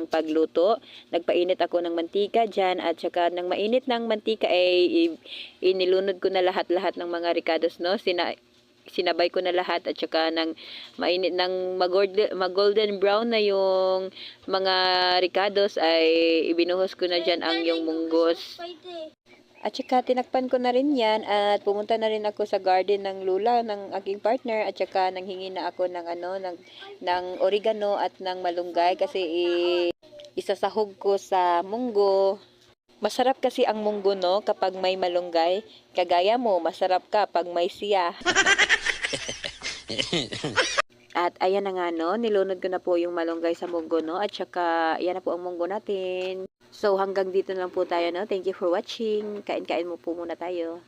ng pagluto. Nagpainit ako ng mantika dyan at saka nang mainit ng mantika ay inilunod ko na lahat-lahat ng mga ricados, no? Sinabay ko na lahat at saka nang mainit ng mag-golden brown na yung mga ricados ay ibinuhos ko na dyan ang yung munggos. At saka tinakpan ko na rin yan at pumunta na rin ako sa garden ng lula ng aking partner at saka nanghingi na ako ng ng oregano at ng malunggay kasi isasahog ko sa munggo. Masarap kasi ang munggo, no, kapag may malunggay. Kagaya mo, masarap ka pag may siya. At ayan na nga, no, nilunod ko na po yung malunggay sa munggo, no, at saka ayan na po ang munggo natin. So hanggang dito na lang po tayo, no. Thank you for watching. Kain-kain mo po muna tayo.